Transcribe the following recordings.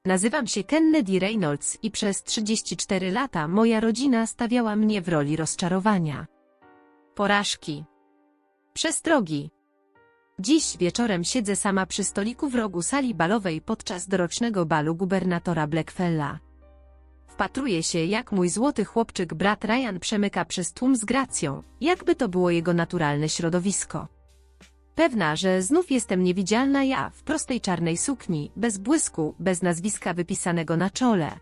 Nazywam się Kennedy Reynolds i przez 34 lata moja rodzina stawiała mnie w roli rozczarowania, porażki, przestrogi. Dziś wieczorem siedzę sama przy stoliku w rogu sali balowej podczas dorocznego balu gubernatora Blackfella. Wpatruję się, jak mój złoty chłopczyk brat Ryan przemyka przez tłum z gracją, jakby to było jego naturalne środowisko. Pewna, że znów jestem niewidzialna ja, w prostej czarnej sukni, bez błysku, bez nazwiska wypisanego na czole.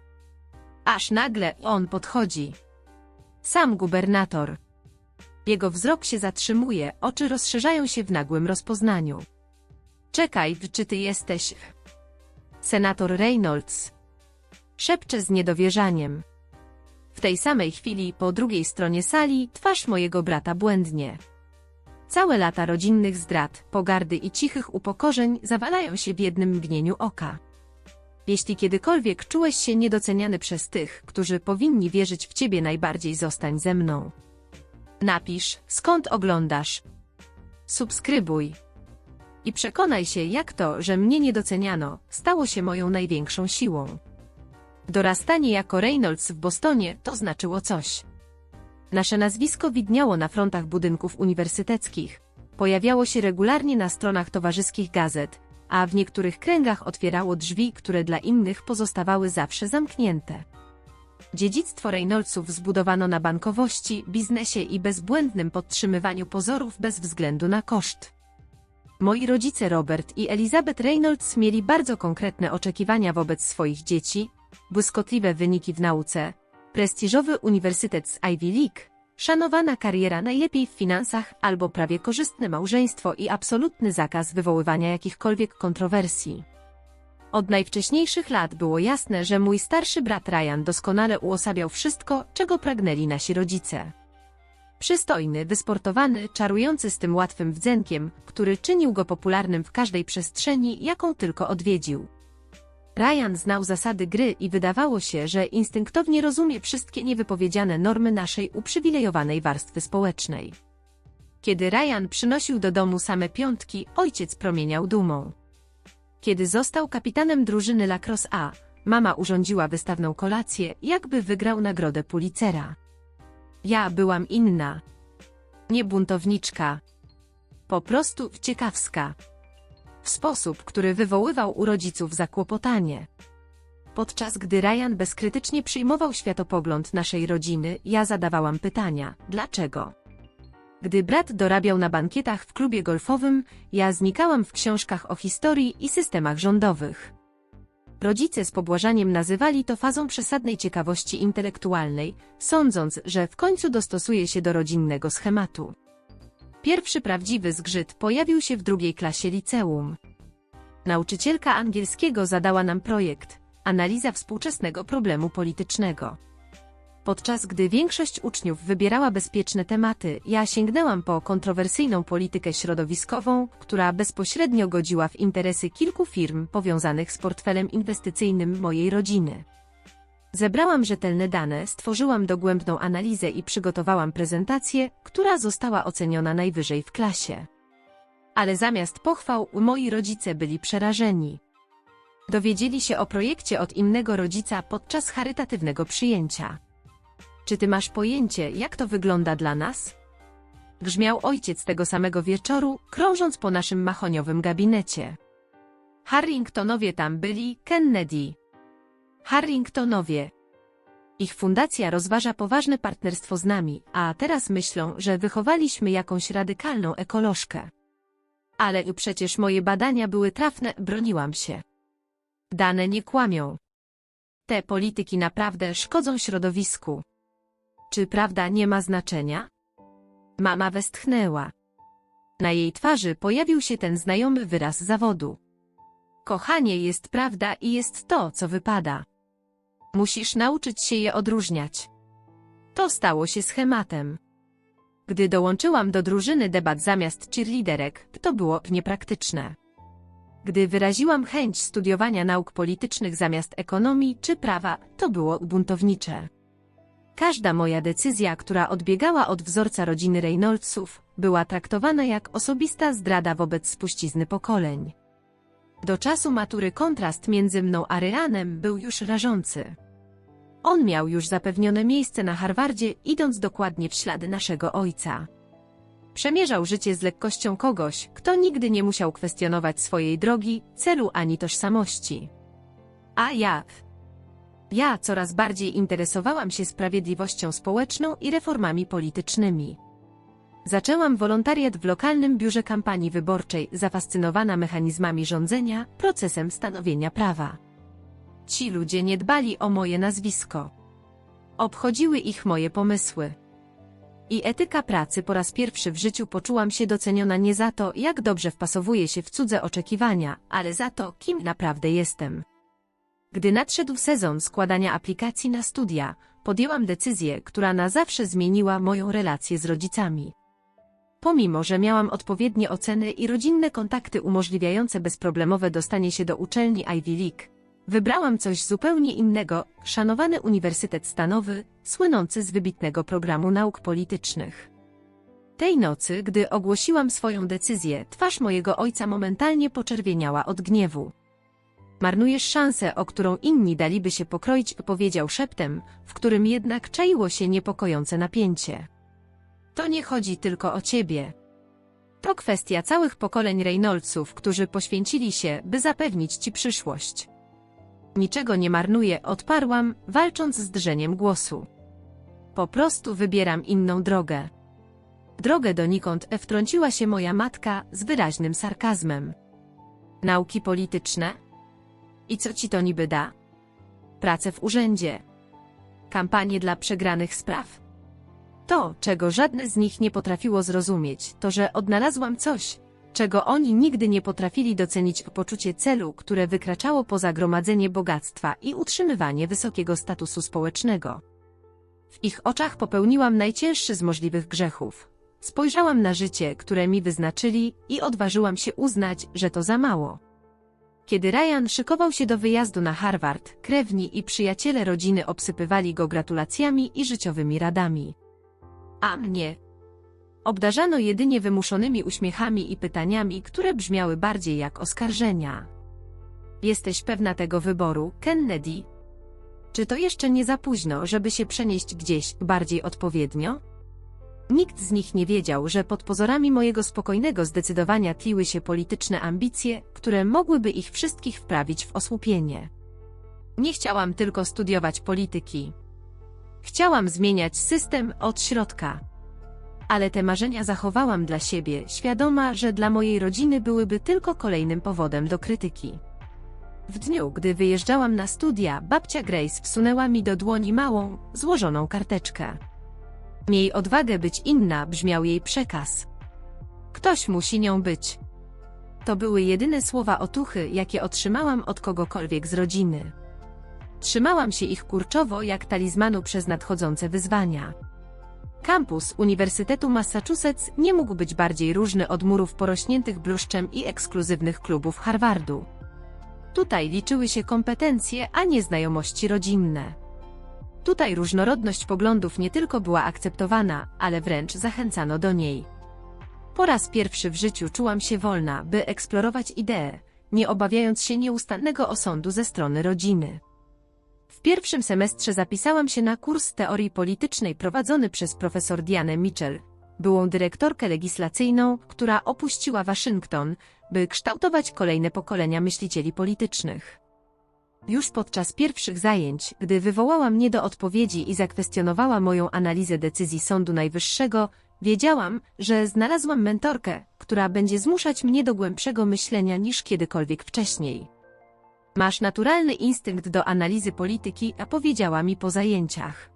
Aż nagle on podchodzi. Sam gubernator. Jego wzrok się zatrzymuje, oczy rozszerzają się w nagłym rozpoznaniu. Czekaj, czy ty jesteś... Senator Reynolds. Szepczę z niedowierzaniem. W tej samej chwili, po drugiej stronie sali, twarz mojego brata błędnie. Całe lata rodzinnych zdrad, pogardy i cichych upokorzeń zawalają się w jednym mgnieniu oka. Jeśli kiedykolwiek czułeś się niedoceniany przez tych, którzy powinni wierzyć w ciebie najbardziej, zostań ze mną. Napisz, skąd oglądasz. Subskrybuj. I przekonaj się, jak to, że mnie nie doceniano, stało się moją największą siłą. Dorastanie jako Reynolds w Bostonie to znaczyło coś. Nasze nazwisko widniało na frontach budynków uniwersyteckich, pojawiało się regularnie na stronach towarzyskich gazet, a w niektórych kręgach otwierało drzwi, które dla innych pozostawały zawsze zamknięte. Dziedzictwo Reynoldsów zbudowano na bankowości, biznesie i bezbłędnym podtrzymywaniu pozorów bez względu na koszt. Moi rodzice Robert i Elizabeth Reynolds mieli bardzo konkretne oczekiwania wobec swoich dzieci, błyskotliwe wyniki w nauce, prestiżowy uniwersytet z Ivy League, szanowana kariera najlepiej w finansach albo prawie korzystne małżeństwo i absolutny zakaz wywoływania jakichkolwiek kontrowersji. Od najwcześniejszych lat było jasne, że mój starszy brat Ryan doskonale uosabiał wszystko, czego pragnęli nasi rodzice. Przystojny, wysportowany, czarujący z tym łatwym wdzenkiem, który czynił go popularnym w każdej przestrzeni, jaką tylko odwiedził. Ryan znał zasady gry i wydawało się, że instynktownie rozumie wszystkie niewypowiedziane normy naszej uprzywilejowanej warstwy społecznej. Kiedy Ryan przynosił do domu same piątki, ojciec promieniał dumą. Kiedy został kapitanem drużyny Lacrosse A, mama urządziła wystawną kolację, jakby wygrał nagrodę Pulitzera. Ja byłam inna. Nie buntowniczka. Po prostu ciekawska. W sposób, który wywoływał u rodziców zakłopotanie. Podczas gdy Ryan bezkrytycznie przyjmował światopogląd naszej rodziny, ja zadawałam pytania, dlaczego? Gdy brat dorabiał na bankietach w klubie golfowym, ja znikałam w książkach o historii i systemach rządowych. Rodzice z pobłażaniem nazywali to fazą przesadnej ciekawości intelektualnej, sądząc, że w końcu dostosuje się do rodzinnego schematu. Pierwszy prawdziwy zgrzyt pojawił się w drugiej klasie liceum. Nauczycielka angielskiego zadała nam projekt Analiza współczesnego problemu politycznego. Podczas gdy większość uczniów wybierała bezpieczne tematy, ja sięgnęłam po kontrowersyjną politykę środowiskową, która bezpośrednio godziła w interesy kilku firm powiązanych z portfelem inwestycyjnym mojej rodziny. Zebrałam rzetelne dane, stworzyłam dogłębną analizę i przygotowałam prezentację, która została oceniona najwyżej w klasie. Ale zamiast pochwał, moi rodzice byli przerażeni. Dowiedzieli się o projekcie od innego rodzica podczas charytatywnego przyjęcia. Czy ty masz pojęcie, jak to wygląda dla nas? Grzmiał ojciec tego samego wieczoru, krążąc po naszym mahoniowym gabinecie. Harringtonowie tam byli, Kennedy. Harringtonowie. Ich fundacja rozważa poważne partnerstwo z nami, a teraz myślą, że wychowaliśmy jakąś radykalną ekolożkę. Ale przecież moje badania były trafne, broniłam się. Dane nie kłamią. Te polityki naprawdę szkodzą środowisku. Czy prawda nie ma znaczenia? Mama westchnęła. Na jej twarzy pojawił się ten znajomy wyraz zawodu. Kochanie, jest prawda i jest to, co wypada. Musisz nauczyć się je odróżniać. To stało się schematem. Gdy dołączyłam do drużyny debat zamiast cheerleaderek, to było niepraktyczne. Gdy wyraziłam chęć studiowania nauk politycznych zamiast ekonomii czy prawa, to było buntownicze. Każda moja decyzja, która odbiegała od wzorca rodziny Reynoldsów, była traktowana jak osobista zdrada wobec spuścizny pokoleń. Do czasu matury kontrast między mną a Ryanem był już rażący. On miał już zapewnione miejsce na Harvardzie, idąc dokładnie w ślady naszego ojca. Przemierzał życie z lekkością kogoś, kto nigdy nie musiał kwestionować swojej drogi, celu ani tożsamości. A ja coraz bardziej interesowałam się sprawiedliwością społeczną i reformami politycznymi. Zaczęłam wolontariat w lokalnym biurze kampanii wyborczej, zafascynowana mechanizmami rządzenia, procesem stanowienia prawa. Ci ludzie nie dbali o moje nazwisko. Obchodziły ich moje pomysły. I etyka pracy. Po raz pierwszy w życiu poczułam się doceniona nie za to, jak dobrze wpasowuję się w cudze oczekiwania, ale za to, kim naprawdę jestem. Gdy nadszedł sezon składania aplikacji na studia, podjęłam decyzję, która na zawsze zmieniła moją relację z rodzicami. Pomimo że miałam odpowiednie oceny i rodzinne kontakty umożliwiające bezproblemowe dostanie się do uczelni Ivy League, wybrałam coś zupełnie innego, szanowany Uniwersytet Stanowy, słynący z wybitnego programu nauk politycznych. Tej nocy, gdy ogłosiłam swoją decyzję, twarz mojego ojca momentalnie poczerwieniała od gniewu. Marnujesz szansę, o którą inni daliby się pokroić, powiedział szeptem, w którym jednak czaiło się niepokojące napięcie. To nie chodzi tylko o ciebie. To kwestia całych pokoleń Reynoldsów, którzy poświęcili się, by zapewnić ci przyszłość. Niczego nie marnuję, odparłam, walcząc z drżeniem głosu. Po prostu wybieram inną drogę. Drogę donikąd, wtrąciła się moja matka z wyraźnym sarkazmem. Nauki polityczne? I co ci to niby da? Pracę w urzędzie. Kampanię dla przegranych spraw? To, czego żadne z nich nie potrafiło zrozumieć, to że odnalazłam coś, czego oni nigdy nie potrafili docenić, poczucie celu, które wykraczało poza gromadzenie bogactwa i utrzymywanie wysokiego statusu społecznego. W ich oczach popełniłam najcięższy z możliwych grzechów. Spojrzałam na życie, które mi wyznaczyli i odważyłam się uznać, że to za mało. Kiedy Ryan szykował się do wyjazdu na Harvard, krewni i przyjaciele rodziny obsypywali go gratulacjami i życiowymi radami. A mnie obdarzano jedynie wymuszonymi uśmiechami i pytaniami, które brzmiały bardziej jak oskarżenia. Jesteś pewna tego wyboru, Kennedy? Czy to jeszcze nie za późno, żeby się przenieść gdzieś bardziej odpowiednio? Nikt z nich nie wiedział, że pod pozorami mojego spokojnego zdecydowania tliły się polityczne ambicje, które mogłyby ich wszystkich wprawić w osłupienie. Nie chciałam tylko studiować polityki. Chciałam zmieniać system od środka. Ale te marzenia zachowałam dla siebie, świadoma, że dla mojej rodziny byłyby tylko kolejnym powodem do krytyki. W dniu, gdy wyjeżdżałam na studia, babcia Grace wsunęła mi do dłoni małą, złożoną karteczkę. Miej odwagę być inna, brzmiał jej przekaz. Ktoś musi nią być. To były jedyne słowa otuchy, jakie otrzymałam od kogokolwiek z rodziny. Trzymałam się ich kurczowo jak talizmanu przez nadchodzące wyzwania. Kampus Uniwersytetu Massachusetts nie mógł być bardziej różny od murów porośniętych bluszczem i ekskluzywnych klubów Harvardu. Tutaj liczyły się kompetencje, a nie znajomości rodzinne. Tutaj różnorodność poglądów nie tylko była akceptowana, ale wręcz zachęcano do niej. Po raz pierwszy w życiu czułam się wolna, by eksplorować idee, nie obawiając się nieustannego osądu ze strony rodziny. W pierwszym semestrze zapisałam się na kurs teorii politycznej prowadzony przez profesor Dianę Mitchell, byłą dyrektorkę legislacyjną, która opuściła Waszyngton, by kształtować kolejne pokolenia myślicieli politycznych. Już podczas pierwszych zajęć, gdy wywołała mnie do odpowiedzi i zakwestionowała moją analizę decyzji Sądu Najwyższego, wiedziałam, że znalazłam mentorkę, która będzie zmuszać mnie do głębszego myślenia niż kiedykolwiek wcześniej. Masz naturalny instynkt do analizy polityki, a powiedziała mi po zajęciach.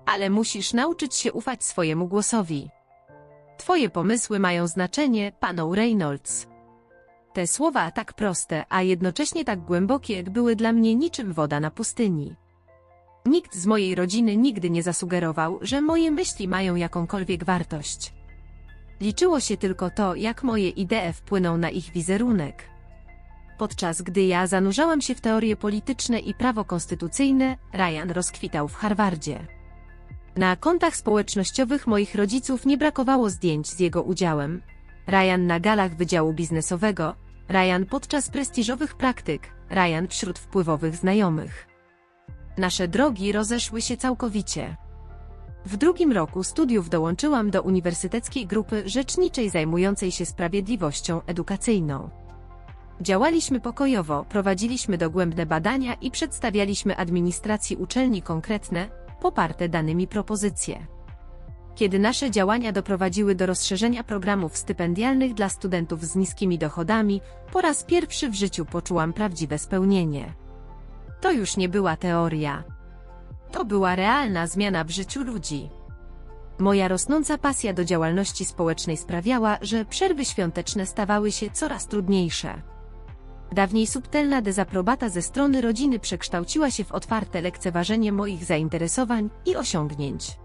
Ale musisz nauczyć się ufać swojemu głosowi. Twoje pomysły mają znaczenie, panu Reynolds. Te słowa tak proste, a jednocześnie tak głębokie, były dla mnie niczym woda na pustyni. Nikt z mojej rodziny nigdy nie zasugerował, że moje myśli mają jakąkolwiek wartość. Liczyło się tylko to, jak moje idee wpłyną na ich wizerunek. Podczas gdy ja zanurzałam się w teorie polityczne i prawo konstytucyjne, Ryan rozkwitał w Harvardzie. Na kontach społecznościowych moich rodziców nie brakowało zdjęć z jego udziałem. Ryan na galach Wydziału Biznesowego, Ryan podczas prestiżowych praktyk, Ryan wśród wpływowych znajomych. Nasze drogi rozeszły się całkowicie. W drugim roku studiów dołączyłam do uniwersyteckiej grupy rzeczniczej zajmującej się sprawiedliwością edukacyjną. Działaliśmy pokojowo, prowadziliśmy dogłębne badania i przedstawialiśmy administracji uczelni konkretne, poparte danymi propozycje. Kiedy nasze działania doprowadziły do rozszerzenia programów stypendialnych dla studentów z niskimi dochodami, po raz pierwszy w życiu poczułam prawdziwe spełnienie. To już nie była teoria. To była realna zmiana w życiu ludzi. Moja rosnąca pasja do działalności społecznej sprawiała, że przerwy świąteczne stawały się coraz trudniejsze. Dawniej subtelna dezaprobata ze strony rodziny przekształciła się w otwarte lekceważenie moich zainteresowań i osiągnięć.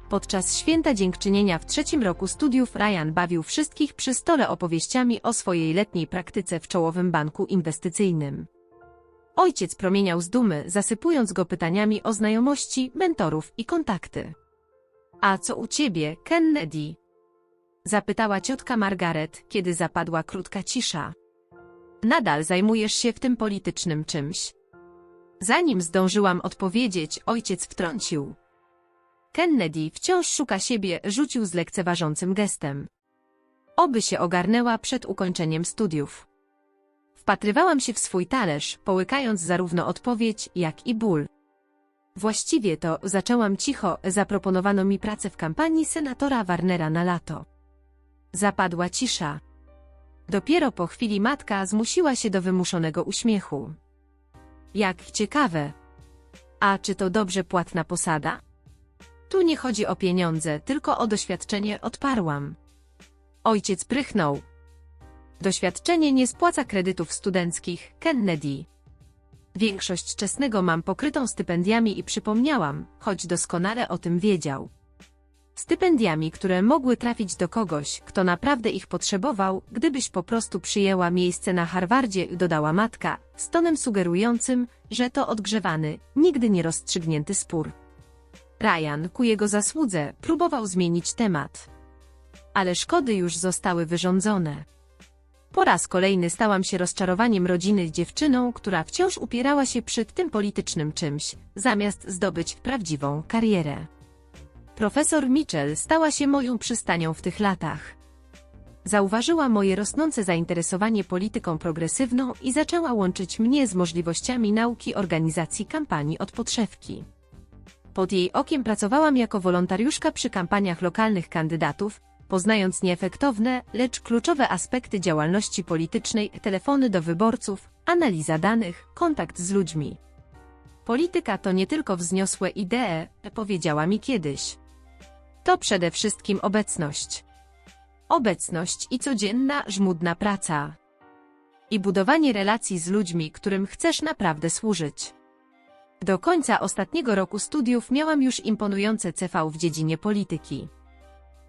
Podczas święta dziękczynienia w trzecim roku studiów Ryan bawił wszystkich przy stole opowieściami o swojej letniej praktyce w czołowym banku inwestycyjnym. Ojciec promieniał z dumy, zasypując go pytaniami o znajomości, mentorów i kontakty. A co u ciebie, Kennedy? Zapytała ciotka Margaret, kiedy zapadła krótka cisza. Nadal zajmujesz się w tym politycznym czymś? Zanim zdążyłam odpowiedzieć, ojciec wtrącił. Kennedy wciąż szuka siebie, rzucił z lekceważącym gestem. Oby się ogarnęła przed ukończeniem studiów. Wpatrywałam się w swój talerz, połykając zarówno odpowiedź, jak i ból. Właściwie to, zaczęłam cicho, zaproponowano mi pracę w kampanii senatora Warnera na lato. Zapadła cisza. Dopiero po chwili matka zmusiła się do wymuszonego uśmiechu. Jak ciekawe. A czy to dobrze płatna posada? Tu nie chodzi o pieniądze, tylko o doświadczenie, odparłam. Ojciec prychnął. Doświadczenie nie spłaca kredytów studenckich, Kennedy. Większość czesnego mam pokrytą stypendiami i przypomniałam, choć doskonale o tym wiedział. Stypendiami, które mogły trafić do kogoś, kto naprawdę ich potrzebował, gdybyś po prostu przyjęła miejsce na Harvardzie, dodała matka, z tonem sugerującym, że to odgrzewany, nigdy nie rozstrzygnięty spór. Ryan, ku jego zasłudze, próbował zmienić temat. Ale szkody już zostały wyrządzone. Po raz kolejny stałam się rozczarowaniem rodziny, dziewczyną, która wciąż upierała się przed tym politycznym czymś, zamiast zdobyć prawdziwą karierę. Profesor Mitchell stała się moją przystanią w tych latach. Zauważyła moje rosnące zainteresowanie polityką progresywną i zaczęła łączyć mnie z możliwościami nauki organizacji kampanii od podszewki. Pod jej okiem pracowałam jako wolontariuszka przy kampaniach lokalnych kandydatów, poznając nieefektowne, lecz kluczowe aspekty działalności politycznej, telefony do wyborców, analiza danych, kontakt z ludźmi. Polityka to nie tylko wzniosłe idee, powiedziała mi kiedyś. To przede wszystkim obecność. Obecność i codzienna, żmudna praca. I budowanie relacji z ludźmi, którym chcesz naprawdę służyć. Do końca ostatniego roku studiów miałam już imponujące CV w dziedzinie polityki.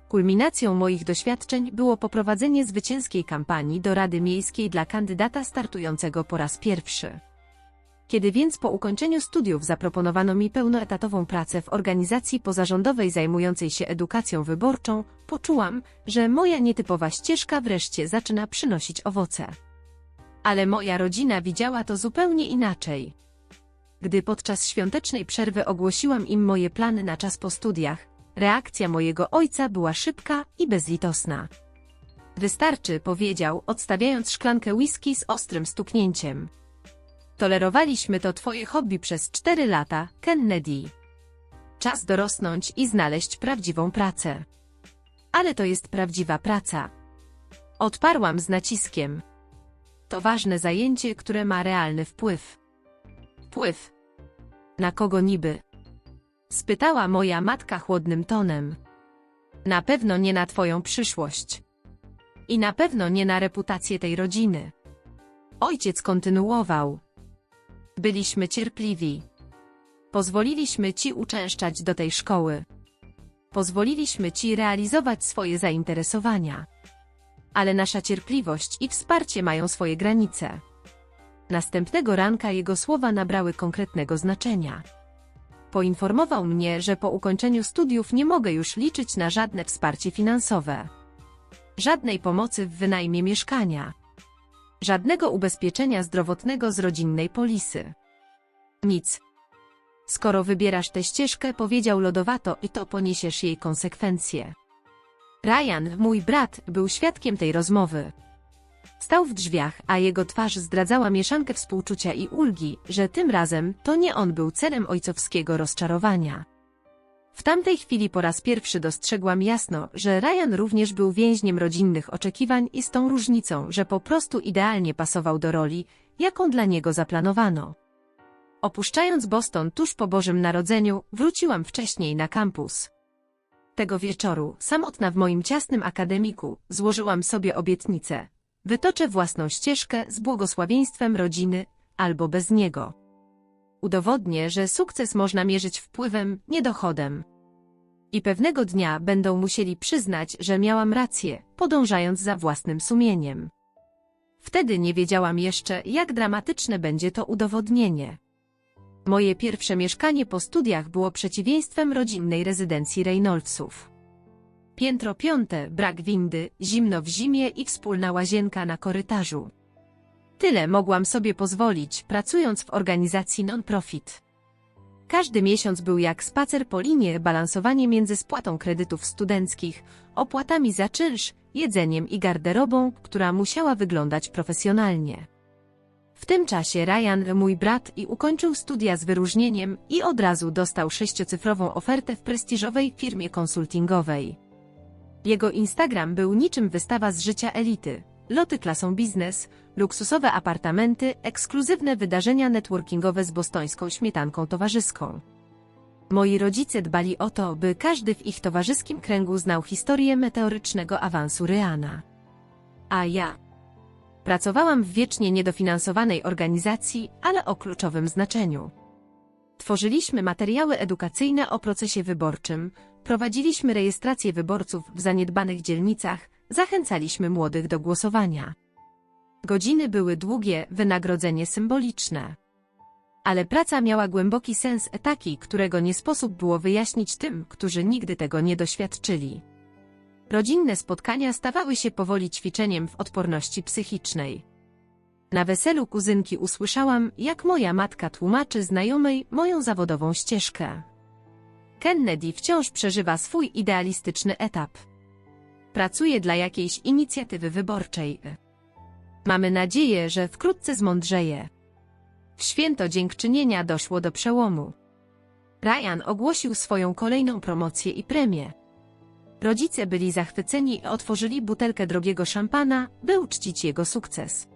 Kulminacją moich doświadczeń było poprowadzenie zwycięskiej kampanii do Rady Miejskiej dla kandydata startującego po raz pierwszy. Kiedy więc po ukończeniu studiów zaproponowano mi pełnoetatową pracę w organizacji pozarządowej zajmującej się edukacją wyborczą, poczułam, że moja nietypowa ścieżka wreszcie zaczyna przynosić owoce. Ale moja rodzina widziała to zupełnie inaczej. Gdy podczas świątecznej przerwy ogłosiłam im moje plany na czas po studiach, reakcja mojego ojca była szybka i bezlitosna. Wystarczy, powiedział, odstawiając szklankę whisky z ostrym stuknięciem. Tolerowaliśmy to twoje hobby przez 4 lata, Kennedy. Czas dorosnąć i znaleźć prawdziwą pracę. Ale to jest prawdziwa praca. Odparłam z naciskiem. To ważne zajęcie, które ma realny wpływ. Wpływ? Na kogo niby? Spytała moja matka chłodnym tonem. Na pewno nie na twoją przyszłość. I na pewno nie na reputację tej rodziny. Ojciec kontynuował. Byliśmy cierpliwi. Pozwoliliśmy ci uczęszczać do tej szkoły. Pozwoliliśmy ci realizować swoje zainteresowania. Ale nasza cierpliwość i wsparcie mają swoje granice. Następnego ranka jego słowa nabrały konkretnego znaczenia. Poinformował mnie, że po ukończeniu studiów nie mogę już liczyć na żadne wsparcie finansowe. Żadnej pomocy w wynajmie mieszkania. Żadnego ubezpieczenia zdrowotnego z rodzinnej polisy. Nic. Skoro wybierasz tę ścieżkę, powiedział lodowato, i to poniesiesz jej konsekwencje. Ryan, mój brat, był świadkiem tej rozmowy. Stał w drzwiach, a jego twarz zdradzała mieszankę współczucia i ulgi, że tym razem to nie on był celem ojcowskiego rozczarowania. W tamtej chwili po raz pierwszy dostrzegłam jasno, że Ryan również był więźniem rodzinnych oczekiwań i z tą różnicą, że po prostu idealnie pasował do roli, jaką dla niego zaplanowano. Opuszczając Boston tuż po Bożym Narodzeniu, wróciłam wcześniej na kampus. Tego wieczoru, samotna w moim ciasnym akademiku, złożyłam sobie obietnicę. Wytoczę własną ścieżkę z błogosławieństwem rodziny, albo bez niego. Udowodnię, że sukces można mierzyć wpływem, nie dochodem. I pewnego dnia będą musieli przyznać, że miałam rację, podążając za własnym sumieniem. Wtedy nie wiedziałam jeszcze, jak dramatyczne będzie to udowodnienie. Moje pierwsze mieszkanie po studiach było przeciwieństwem rodzinnej rezydencji Reynoldsów. Piętro 5, brak windy, zimno w zimie i wspólna łazienka na korytarzu. Tyle mogłam sobie pozwolić, pracując w organizacji non-profit. Każdy miesiąc był jak spacer po linie, balansowanie między spłatą kredytów studenckich, opłatami za czynsz, jedzeniem i garderobą, która musiała wyglądać profesjonalnie. W tym czasie Ryan, mój brat, ukończył studia z wyróżnieniem i od razu dostał 6-cyfrową ofertę w prestiżowej firmie konsultingowej. Jego Instagram był niczym wystawa z życia elity. Loty klasą biznes, luksusowe apartamenty, ekskluzywne wydarzenia networkingowe z bostońską śmietanką towarzyską. Moi rodzice dbali o to, by każdy w ich towarzyskim kręgu znał historię meteorycznego awansu Ryana. A ja pracowałam w wiecznie niedofinansowanej organizacji, ale o kluczowym znaczeniu. Tworzyliśmy materiały edukacyjne o procesie wyborczym, prowadziliśmy rejestrację wyborców w zaniedbanych dzielnicach, zachęcaliśmy młodych do głosowania. Godziny były długie, wynagrodzenie symboliczne. Ale praca miała głęboki sens, taki, którego nie sposób było wyjaśnić tym, którzy nigdy tego nie doświadczyli. Rodzinne spotkania stawały się powoli ćwiczeniem w odporności psychicznej. Na weselu kuzynki usłyszałam, jak moja matka tłumaczy znajomej moją zawodową ścieżkę. Kennedy wciąż przeżywa swój idealistyczny etap. Pracuje dla jakiejś inicjatywy wyborczej. Mamy nadzieję, że wkrótce zmądrzeje. W święto dziękczynienia doszło do przełomu. Ryan ogłosił swoją kolejną promocję i premię. Rodzice byli zachwyceni i otworzyli butelkę drogiego szampana, by uczcić jego sukces.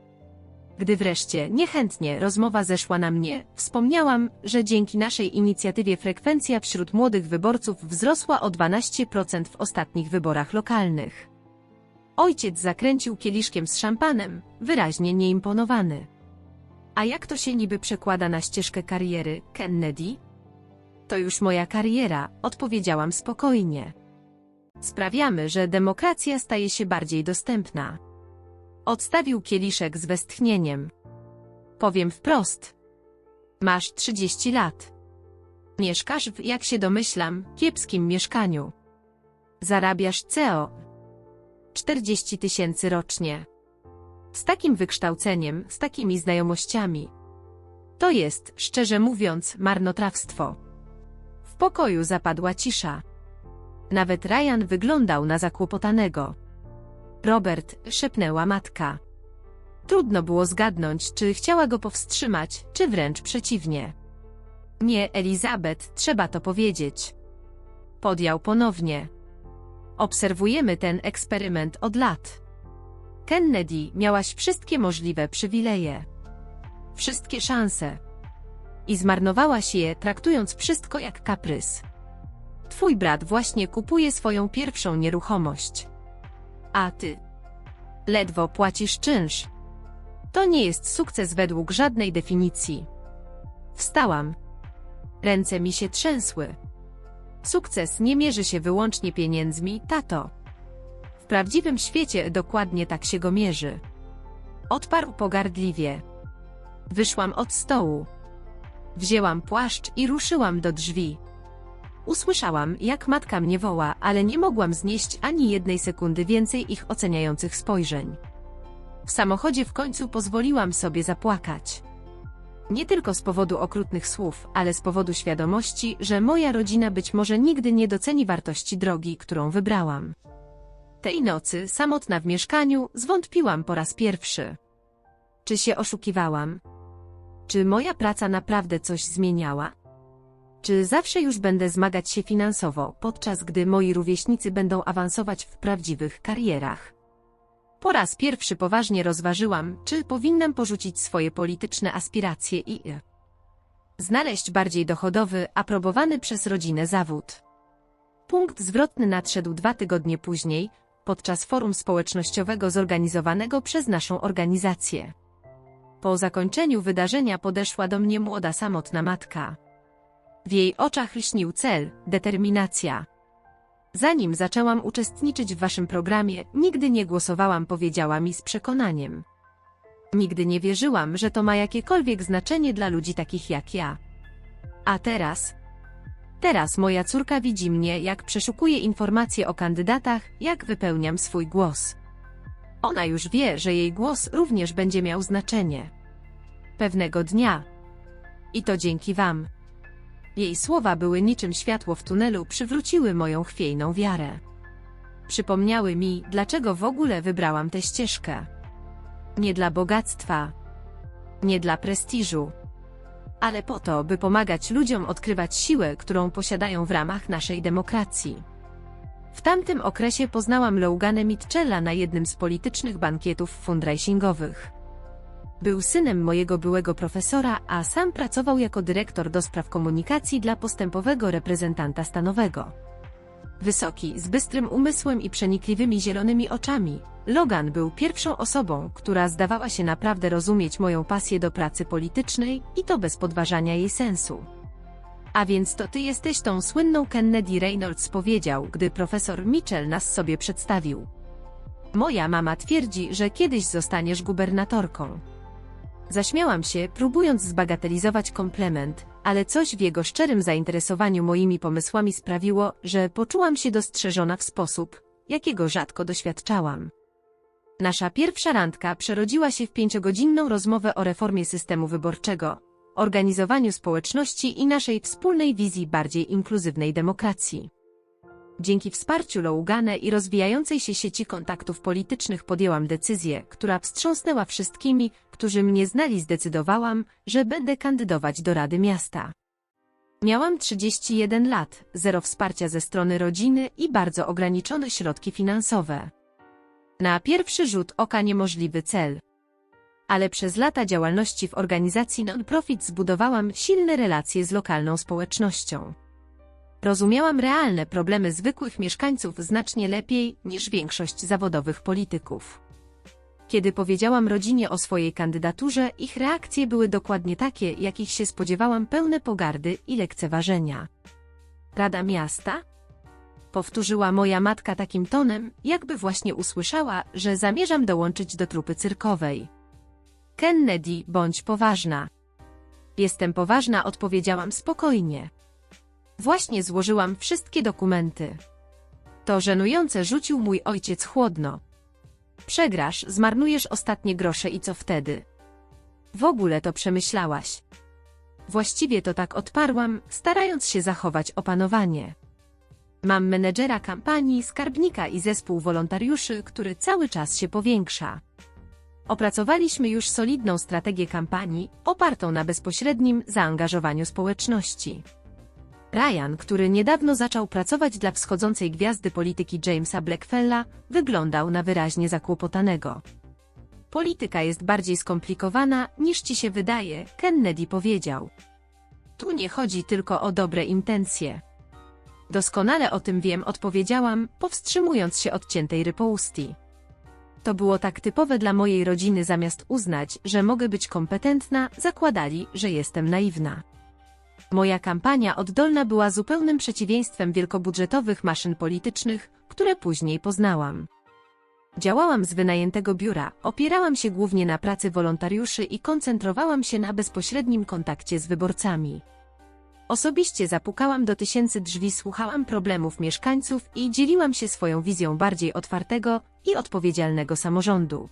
Gdy wreszcie, niechętnie, rozmowa zeszła na mnie, wspomniałam, że dzięki naszej inicjatywie frekwencja wśród młodych wyborców wzrosła o 12% w ostatnich wyborach lokalnych. Ojciec zakręcił kieliszkiem z szampanem, wyraźnie nieimponowany. A jak to się niby przekłada na ścieżkę kariery, Kennedy? To już moja kariera, odpowiedziałam spokojnie. Sprawiamy, że demokracja staje się bardziej dostępna. Odstawił kieliszek z westchnieniem. Powiem wprost. Masz 30 lat. Mieszkasz w, jak się domyślam, kiepskim mieszkaniu. Zarabiasz CO 40 000 rocznie. Z takim wykształceniem, z takimi znajomościami. To jest, szczerze mówiąc, marnotrawstwo. W pokoju zapadła cisza. Nawet Ryan wyglądał na zakłopotanego. Robert, szepnęła matka. Trudno było zgadnąć, czy chciała go powstrzymać, czy wręcz przeciwnie. Nie, Elizabeth, trzeba to powiedzieć. Podjął ponownie. Obserwujemy ten eksperyment od lat. Kennedy, miałaś wszystkie możliwe przywileje. Wszystkie szanse. I zmarnowałaś je, traktując wszystko jak kaprys. Twój brat właśnie kupuje swoją pierwszą nieruchomość. A ty ledwo płacisz czynsz. To nie jest sukces według żadnej definicji. Wstałam. Ręce mi się trzęsły. Sukces nie mierzy się wyłącznie pieniędzmi, tato. W prawdziwym świecie dokładnie tak się go mierzy. Odparł pogardliwie. Wyszłam od stołu. Wzięłam płaszcz i ruszyłam do drzwi. Usłyszałam, jak matka mnie woła, ale nie mogłam znieść ani jednej sekundy więcej ich oceniających spojrzeń. W samochodzie w końcu pozwoliłam sobie zapłakać. Nie tylko z powodu okrutnych słów, ale z powodu świadomości, że moja rodzina być może nigdy nie doceni wartości drogi, którą wybrałam. Tej nocy, samotna w mieszkaniu, zwątpiłam po raz pierwszy. Czy się oszukiwałam? Czy moja praca naprawdę coś zmieniała? Czy zawsze już będę zmagać się finansowo, podczas gdy moi rówieśnicy będą awansować w prawdziwych karierach? Po raz pierwszy poważnie rozważyłam, czy powinnam porzucić swoje polityczne aspiracje i znaleźć bardziej dochodowy, aprobowany przez rodzinę zawód. Punkt zwrotny nadszedł 2 tygodnie później, podczas forum społecznościowego zorganizowanego przez naszą organizację. Po zakończeniu wydarzenia podeszła do mnie młoda samotna matka. W jej oczach lśnił cel, determinacja. Zanim zaczęłam uczestniczyć w waszym programie, nigdy nie głosowałam, powiedziała mi z przekonaniem. Nigdy nie wierzyłam, że to ma jakiekolwiek znaczenie dla ludzi takich jak ja. A teraz? Teraz moja córka widzi mnie, jak przeszukuję informacje o kandydatach, jak wypełniam swój głos. Ona już wie, że jej głos również będzie miał znaczenie. Pewnego dnia. I to dzięki wam. Jej słowa były niczym światło w tunelu, przywróciły moją chwiejną wiarę. Przypomniały mi, dlaczego w ogóle wybrałam tę ścieżkę. Nie dla bogactwa, nie dla prestiżu, ale po to, by pomagać ludziom odkrywać siłę, którą posiadają w ramach naszej demokracji. W tamtym okresie poznałam Lougana Mitchella na jednym z politycznych bankietów fundraisingowych. Był synem mojego byłego profesora, a sam pracował jako dyrektor do spraw komunikacji dla postępowego reprezentanta stanowego. Wysoki, z bystrym umysłem i przenikliwymi zielonymi oczami, Logan był pierwszą osobą, która zdawała się naprawdę rozumieć moją pasję do pracy politycznej i to bez podważania jej sensu. A więc to ty jesteś tą słynną Kennedy Reynolds, powiedział, gdy profesor Mitchell nas sobie przedstawił. Moja mama twierdzi, że kiedyś zostaniesz gubernatorką. Zaśmiałam się, próbując zbagatelizować komplement, ale coś w jego szczerym zainteresowaniu moimi pomysłami sprawiło, że poczułam się dostrzeżona w sposób, jakiego rzadko doświadczałam. Nasza pierwsza randka przerodziła się w 5-godzinną rozmowę o reformie systemu wyborczego, organizowaniu społeczności i naszej wspólnej wizji bardziej inkluzywnej demokracji. Dzięki wsparciu Lougana i rozwijającej się sieci kontaktów politycznych podjęłam decyzję, która wstrząsnęła wszystkimi, którzy mnie znali. Zdecydowałam, że będę kandydować do Rady Miasta. Miałam 31 lat, zero wsparcia ze strony rodziny i bardzo ograniczone środki finansowe. Na pierwszy rzut oka niemożliwy cel. Ale przez lata działalności w organizacji non-profit zbudowałam silne relacje z lokalną społecznością. Rozumiałam realne problemy zwykłych mieszkańców znacznie lepiej niż większość zawodowych polityków. Kiedy powiedziałam rodzinie o swojej kandydaturze, ich reakcje były dokładnie takie, jakich się spodziewałam, pełne pogardy i lekceważenia. Rada Miasta? Powtórzyła moja matka takim tonem, jakby właśnie usłyszała, że zamierzam dołączyć do trupy cyrkowej. Kennedy, bądź poważna. Jestem poważna, odpowiedziałam spokojnie. Właśnie złożyłam wszystkie dokumenty. To żenujące, rzucił mój ojciec chłodno. Przegrasz, zmarnujesz ostatnie grosze i co wtedy? W ogóle to przemyślałaś? Właściwie to tak, odparłam, starając się zachować opanowanie. Mam menedżera kampanii, skarbnika i zespół wolontariuszy, który cały czas się powiększa. Opracowaliśmy już solidną strategię kampanii, opartą na bezpośrednim zaangażowaniu społeczności. Ryan, który niedawno zaczął pracować dla wschodzącej gwiazdy polityki Jamesa Blackfella, wyglądał na wyraźnie zakłopotanego. Polityka jest bardziej skomplikowana, niż ci się wydaje, Kennedy powiedział. Tu nie chodzi tylko o dobre intencje. Doskonale o tym wiem, odpowiedziałam, powstrzymując się od ciętej rypoustii. To było tak typowe dla mojej rodziny, zamiast uznać, że mogę być kompetentna, zakładali, że jestem naiwna. Moja kampania oddolna była zupełnym przeciwieństwem wielkobudżetowych maszyn politycznych, które później poznałam. Działałam z wynajętego biura, opierałam się głównie na pracy wolontariuszy i koncentrowałam się na bezpośrednim kontakcie z wyborcami. Osobiście zapukałam do tysięcy drzwi, słuchałam problemów mieszkańców i dzieliłam się swoją wizją bardziej otwartego i odpowiedzialnego samorządu.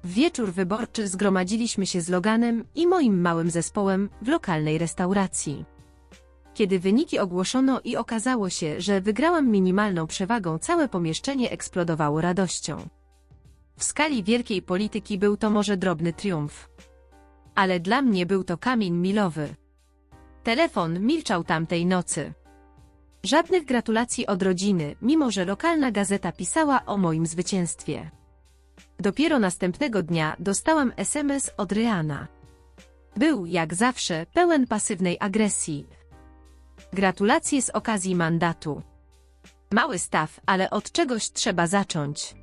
W wieczór wyborczy zgromadziliśmy się z Loganem i moim małym zespołem w lokalnej restauracji. Kiedy wyniki ogłoszono i okazało się, że wygrałam minimalną przewagą, całe pomieszczenie eksplodowało radością. W skali wielkiej polityki był to może drobny triumf. Ale dla mnie był to kamień milowy. Telefon milczał tamtej nocy. Żadnych gratulacji od rodziny, mimo że lokalna gazeta pisała o moim zwycięstwie. Dopiero następnego dnia dostałam SMS od Ryana. Był, jak zawsze, pełen pasywnej agresji. Gratulacje z okazji mandatu. Mały staw, ale od czegoś trzeba zacząć.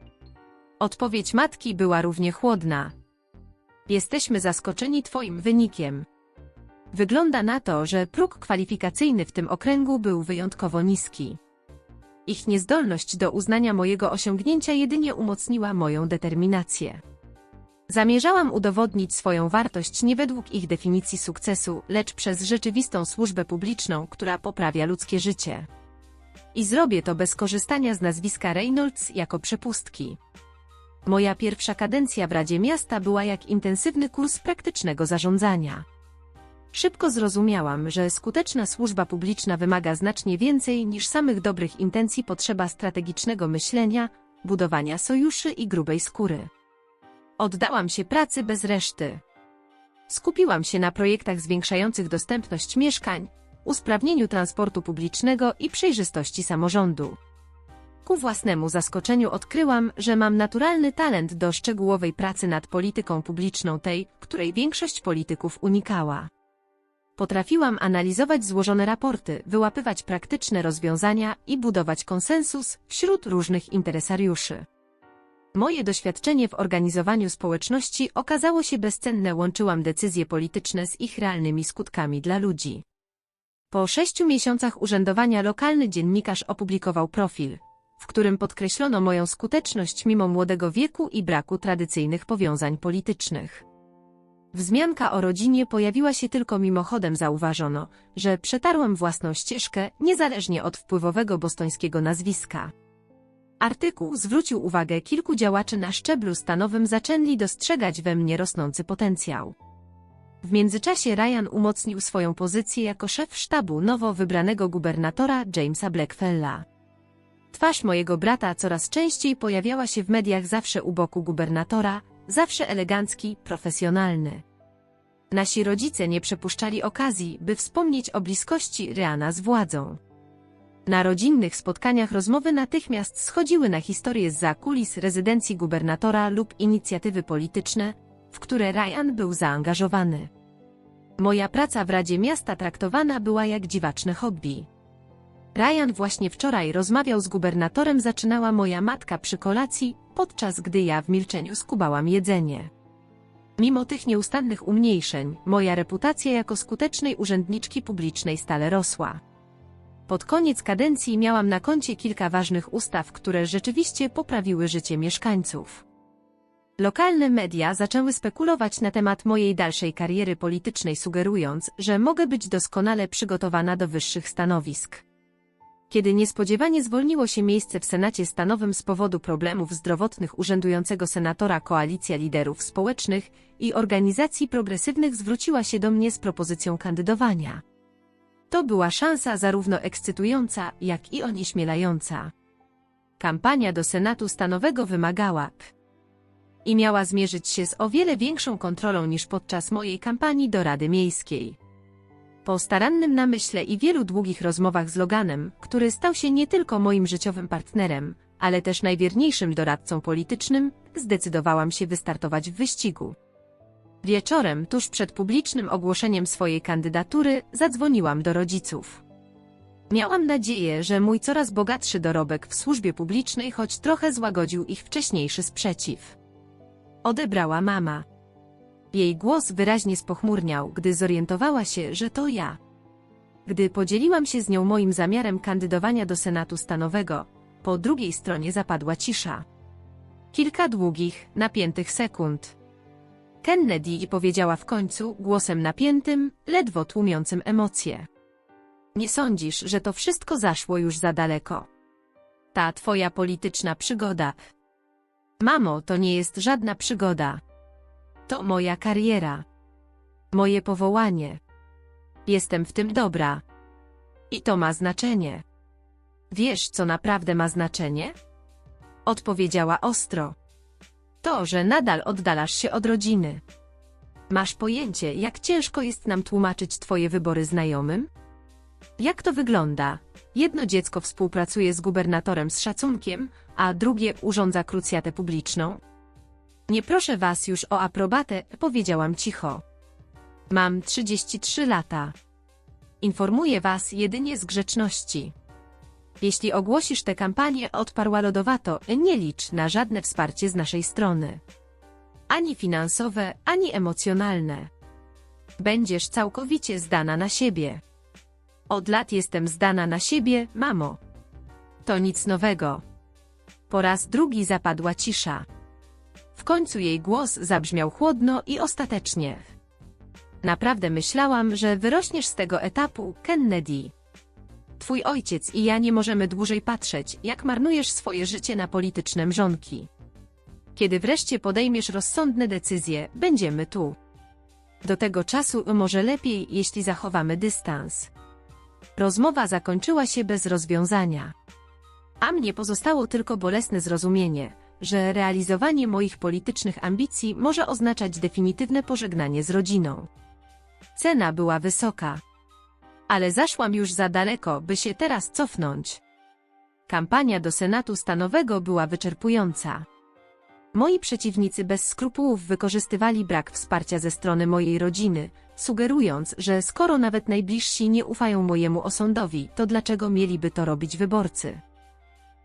Odpowiedź matki była równie chłodna. Jesteśmy zaskoczeni twoim wynikiem. Wygląda na to, że próg kwalifikacyjny w tym okręgu był wyjątkowo niski. Ich niezdolność do uznania mojego osiągnięcia jedynie umocniła moją determinację. Zamierzałam udowodnić swoją wartość nie według ich definicji sukcesu, lecz przez rzeczywistą służbę publiczną, która poprawia ludzkie życie. I zrobię to bez korzystania z nazwiska Reynolds jako przepustki. Moja pierwsza kadencja w Radzie Miasta była jak intensywny kurs praktycznego zarządzania. Szybko zrozumiałam, że skuteczna służba publiczna wymaga znacznie więcej niż samych dobrych intencji, potrzeba strategicznego myślenia, budowania sojuszy i grubej skóry. Oddałam się pracy bez reszty. Skupiłam się na projektach zwiększających dostępność mieszkań, usprawnieniu transportu publicznego i przejrzystości samorządu. Ku własnemu zaskoczeniu odkryłam, że mam naturalny talent do szczegółowej pracy nad polityką publiczną, tej, której większość polityków unikała. Potrafiłam analizować złożone raporty, wyłapywać praktyczne rozwiązania i budować konsensus wśród różnych interesariuszy. Moje doświadczenie w organizowaniu społeczności okazało się bezcenne, łączyłam decyzje polityczne z ich realnymi skutkami dla ludzi. Po 6 miesiącach urzędowania lokalny dziennikarz opublikował profil, w którym podkreślono moją skuteczność mimo młodego wieku i braku tradycyjnych powiązań politycznych. Wzmianka o rodzinie pojawiła się tylko mimochodem, zauważono, że przetarłam własną ścieżkę, niezależnie od wpływowego bostońskiego nazwiska. Artykuł zwrócił uwagę kilku działaczy na szczeblu stanowym, zaczęli dostrzegać we mnie rosnący potencjał. W międzyczasie Ryan umocnił swoją pozycję jako szef sztabu nowo wybranego gubernatora Jamesa Blackfella. Twarz mojego brata coraz częściej pojawiała się w mediach, zawsze u boku gubernatora, zawsze elegancki, profesjonalny. Nasi rodzice nie przepuszczali okazji, by wspomnieć o bliskości Ryana z władzą. Na rodzinnych spotkaniach rozmowy natychmiast schodziły na historie zza kulis rezydencji gubernatora lub inicjatywy polityczne, w które Ryan był zaangażowany. Moja praca w Radzie Miasta traktowana była jak dziwaczne hobby. Ryan właśnie wczoraj rozmawiał z gubernatorem, zaczynała moja matka przy kolacji, podczas gdy ja w milczeniu skubałam jedzenie. Mimo tych nieustannych umniejszeń, moja reputacja jako skutecznej urzędniczki publicznej stale rosła. Pod koniec kadencji miałam na koncie kilka ważnych ustaw, które rzeczywiście poprawiły życie mieszkańców. Lokalne media zaczęły spekulować na temat mojej dalszej kariery politycznej, sugerując, że mogę być doskonale przygotowana do wyższych stanowisk. Kiedy niespodziewanie zwolniło się miejsce w Senacie Stanowym z powodu problemów zdrowotnych urzędującego senatora, koalicja liderów społecznych i organizacji progresywnych zwróciła się do mnie z propozycją kandydowania. To była szansa zarówno ekscytująca, jak i onieśmielająca. Kampania do Senatu Stanowego wymagała i miała zmierzyć się z o wiele większą kontrolą niż podczas mojej kampanii do Rady Miejskiej. Po starannym namyśle i wielu długich rozmowach z Loganem, który stał się nie tylko moim życiowym partnerem, ale też najwierniejszym doradcą politycznym, zdecydowałam się wystartować w wyścigu. Wieczorem, tuż przed publicznym ogłoszeniem swojej kandydatury, zadzwoniłam do rodziców. Miałam nadzieję, że mój coraz bogatszy dorobek w służbie publicznej choć trochę złagodził ich wcześniejszy sprzeciw. Odebrała mama. Jej głos wyraźnie spochmurniał, gdy zorientowała się, że to ja. Gdy podzieliłam się z nią moim zamiarem kandydowania do Senatu Stanowego, po drugiej stronie zapadła cisza. Kilka długich, napiętych sekund. Kennedy powiedziała w końcu, głosem napiętym, ledwo tłumiącym emocje. Nie sądzisz, że to wszystko zaszło już za daleko? Ta twoja polityczna przygoda Mamo, to nie jest żadna przygoda. To moja kariera. Moje powołanie. Jestem w tym dobra. I to ma znaczenie. Wiesz, co naprawdę ma znaczenie? Odpowiedziała ostro. To, że nadal oddalasz się od rodziny. Masz pojęcie, jak ciężko jest nam tłumaczyć twoje wybory znajomym? Jak to wygląda? Jedno dziecko współpracuje z gubernatorem z szacunkiem, a drugie urządza krucjatę publiczną. Nie proszę was już o aprobatę, powiedziałam cicho. Mam 33 lata. Informuję was jedynie z grzeczności. Jeśli ogłosisz tę kampanię, odparła lodowato, nie licz na żadne wsparcie z naszej strony. Ani finansowe, ani emocjonalne. Będziesz całkowicie zdana na siebie. Od lat jestem zdana na siebie, mamo. To nic nowego. Po raz drugi zapadła cisza. W końcu jej głos zabrzmiał chłodno i ostatecznie. Naprawdę myślałam, że wyrośniesz z tego etapu, Kennedy. Twój ojciec i ja nie możemy dłużej patrzeć, jak marnujesz swoje życie na polityczne mrzonki. Kiedy wreszcie podejmiesz rozsądne decyzje, będziemy tu. Do tego czasu może lepiej, jeśli zachowamy dystans. Rozmowa zakończyła się bez rozwiązania. A mnie pozostało tylko bolesne zrozumienie, że realizowanie moich politycznych ambicji może oznaczać definitywne pożegnanie z rodziną. Cena była wysoka. Ale zaszłam już za daleko, by się teraz cofnąć. Kampania do Senatu Stanowego była wyczerpująca. Moi przeciwnicy bez skrupułów wykorzystywali brak wsparcia ze strony mojej rodziny, sugerując, że skoro nawet najbliżsi nie ufają mojemu osądowi, to dlaczego mieliby to robić wyborcy?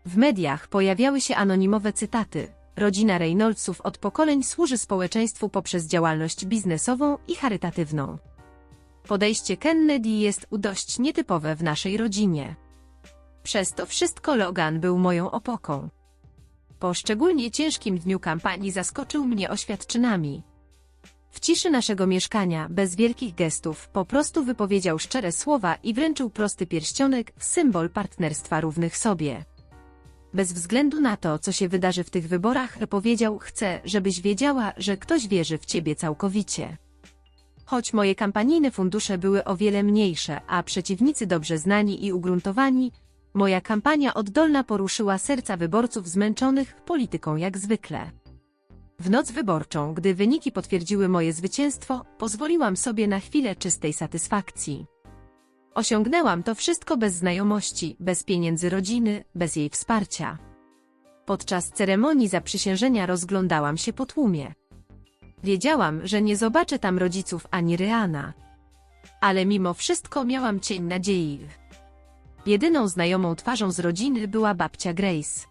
W mediach pojawiały się anonimowe cytaty. Rodzina Reynoldsów od pokoleń służy społeczeństwu poprzez działalność biznesową i charytatywną. Podejście Kennedy jest dość nietypowe w naszej rodzinie. Przez to wszystko Logan był moją opoką. Po szczególnie ciężkim dniu kampanii zaskoczył mnie oświadczynami. W ciszy naszego mieszkania, bez wielkich gestów, po prostu wypowiedział szczere słowa i wręczył prosty pierścionek, symbol partnerstwa równych sobie. Bez względu na to, co się wydarzy w tych wyborach, powiedział: chcę, żebyś wiedziała, że ktoś wierzy w ciebie całkowicie. Choć moje kampanijne fundusze były o wiele mniejsze, a przeciwnicy dobrze znani i ugruntowani, moja kampania oddolna poruszyła serca wyborców zmęczonych polityką jak zwykle. W noc wyborczą, gdy wyniki potwierdziły moje zwycięstwo, pozwoliłam sobie na chwilę czystej satysfakcji. Osiągnęłam to wszystko bez znajomości, bez pieniędzy rodziny, bez jej wsparcia. Podczas ceremonii zaprzysiężenia rozglądałam się po tłumie. Wiedziałam, że nie zobaczę tam rodziców ani Ryana. Ale mimo wszystko miałam cień nadziei. Jedyną znajomą twarzą z rodziny była babcia Grace.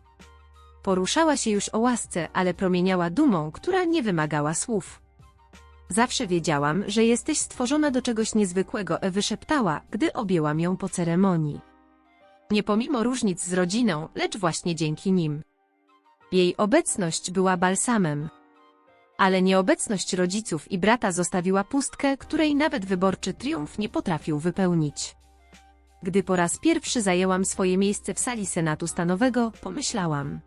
Poruszała się już o łasce, ale promieniała dumą, która nie wymagała słów. Zawsze wiedziałam, że jesteś stworzona do czegoś niezwykłego, wyszeptała, gdy objęłam ją po ceremonii. Nie pomimo różnic z rodziną, lecz właśnie dzięki nim. Jej obecność była balsamem. Ale nieobecność rodziców i brata zostawiła pustkę, której nawet wyborczy triumf nie potrafił wypełnić. Gdy po raz pierwszy zajęłam swoje miejsce w sali Senatu Stanowego, pomyślałam: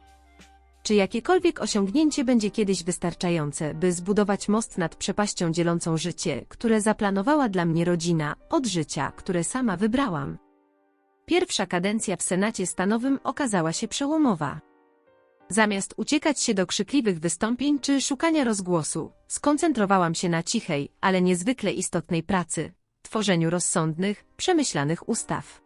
czy jakiekolwiek osiągnięcie będzie kiedyś wystarczające, by zbudować most nad przepaścią dzielącą życie, które zaplanowała dla mnie rodzina, od życia, które sama wybrałam? Pierwsza kadencja w Senacie Stanowym okazała się przełomowa. Zamiast uciekać się do krzykliwych wystąpień czy szukania rozgłosu, skoncentrowałam się na cichej, ale niezwykle istotnej pracy – tworzeniu rozsądnych, przemyślanych ustaw.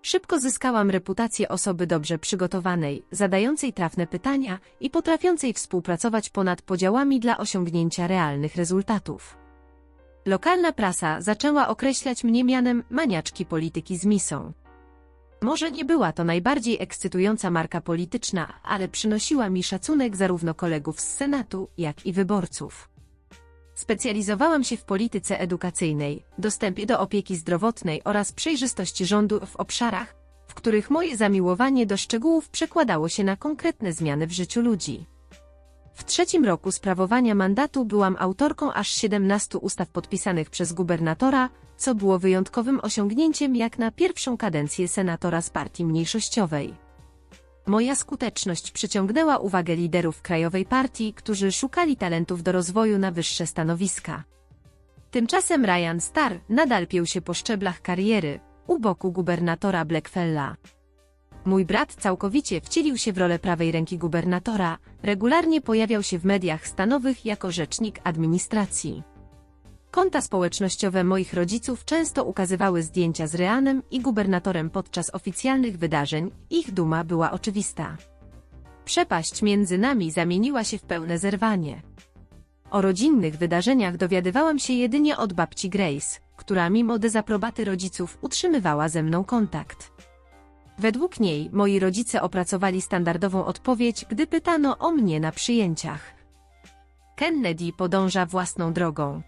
Szybko zyskałam reputację osoby dobrze przygotowanej, zadającej trafne pytania i potrafiącej współpracować ponad podziałami dla osiągnięcia realnych rezultatów. Lokalna prasa zaczęła określać mnie mianem maniaczki polityki z misą. Może nie była to najbardziej ekscytująca marka polityczna, ale przynosiła mi szacunek zarówno kolegów z Senatu, jak i wyborców. Specjalizowałam się w polityce edukacyjnej, dostępie do opieki zdrowotnej oraz przejrzystości rządu w obszarach, w których moje zamiłowanie do szczegółów przekładało się na konkretne zmiany w życiu ludzi. W 3. roku sprawowania mandatu byłam autorką aż 17 ustaw podpisanych przez gubernatora, co było wyjątkowym osiągnięciem jak na pierwszą kadencję senatora z partii mniejszościowej. Moja skuteczność przyciągnęła uwagę liderów krajowej partii, którzy szukali talentów do rozwoju na wyższe stanowiska. Tymczasem Ryan Starr nadal piął się po szczeblach kariery, u boku gubernatora Blackfella. Mój brat całkowicie wcielił się w rolę prawej ręki gubernatora, regularnie pojawiał się w mediach stanowych jako rzecznik administracji. Konta społecznościowe moich rodziców często ukazywały zdjęcia z Ryanem i gubernatorem podczas oficjalnych wydarzeń, ich duma była oczywista. Przepaść między nami zamieniła się w pełne zerwanie. O rodzinnych wydarzeniach dowiadywałam się jedynie od babci Grace, która mimo dezaprobaty rodziców utrzymywała ze mną kontakt. Według niej moi rodzice opracowali standardową odpowiedź, gdy pytano o mnie na przyjęciach. Kennedy podąża własną drogą.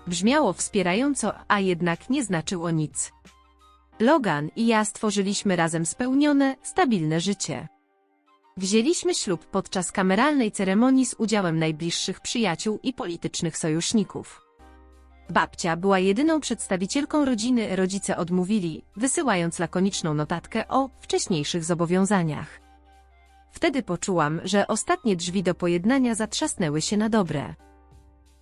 Brzmiało wspierająco, a jednak nie znaczyło nic. Logan i ja stworzyliśmy razem spełnione, stabilne życie. Wzięliśmy ślub podczas kameralnej ceremonii z udziałem najbliższych przyjaciół i politycznych sojuszników. Babcia była jedyną przedstawicielką rodziny, rodzice odmówili, wysyłając lakoniczną notatkę o wcześniejszych zobowiązaniach. Wtedy poczułam, że ostatnie drzwi do pojednania zatrzasnęły się na dobre.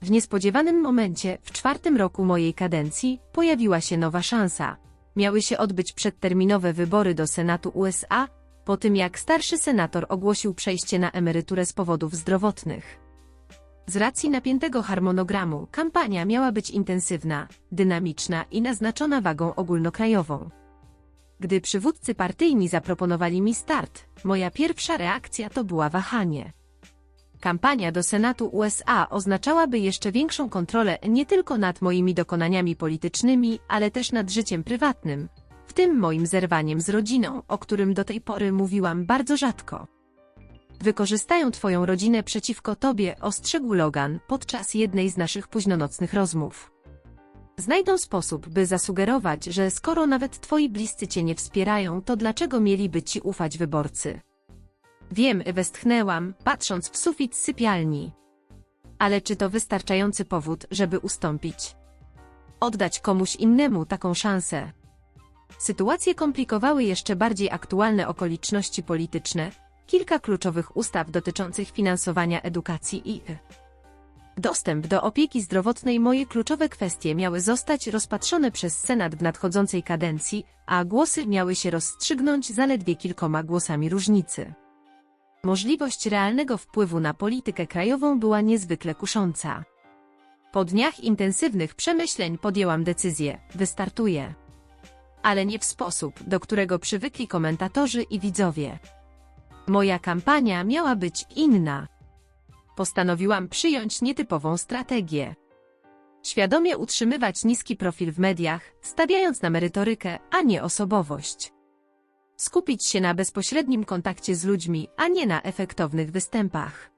W niespodziewanym momencie, w 4. roku mojej kadencji, pojawiła się nowa szansa. Miały się odbyć przedterminowe wybory do Senatu USA, po tym jak starszy senator ogłosił przejście na emeryturę z powodów zdrowotnych. Z racji napiętego harmonogramu, kampania miała być intensywna, dynamiczna i naznaczona wagą ogólnokrajową. Gdy przywódcy partyjni zaproponowali mi start, moja pierwsza reakcja to była wahanie. Kampania do Senatu USA oznaczałaby jeszcze większą kontrolę nie tylko nad moimi dokonaniami politycznymi, ale też nad życiem prywatnym, w tym moim zerwaniem z rodziną, o którym do tej pory mówiłam bardzo rzadko. Wykorzystają twoją rodzinę przeciwko tobie, ostrzegł Logan podczas jednej z naszych późnonocnych rozmów. Znajdą sposób, by zasugerować, że skoro nawet twoi bliscy cię nie wspierają, to dlaczego mieliby ci ufać wyborcy? Wiem, westchnęłam, patrząc w sufit sypialni. Ale czy to wystarczający powód, żeby ustąpić? Oddać komuś innemu taką szansę? Sytuację komplikowały jeszcze bardziej aktualne okoliczności polityczne, kilka kluczowych ustaw dotyczących finansowania edukacji i dostęp do opieki zdrowotnej. Moje kluczowe kwestie miały zostać rozpatrzone przez Senat w nadchodzącej kadencji, a głosy miały się rozstrzygnąć zaledwie kilkoma głosami różnicy. Możliwość realnego wpływu na politykę krajową była niezwykle kusząca. Po dniach intensywnych przemyśleń podjęłam decyzję, wystartuję. Ale nie w sposób, do którego przywykli komentatorzy i widzowie. Moja kampania miała być inna. Postanowiłam przyjąć nietypową strategię. Świadomie utrzymywać niski profil w mediach, stawiając na merytorykę, a nie osobowość. Skupić się na bezpośrednim kontakcie z ludźmi, a nie na efektownych występach.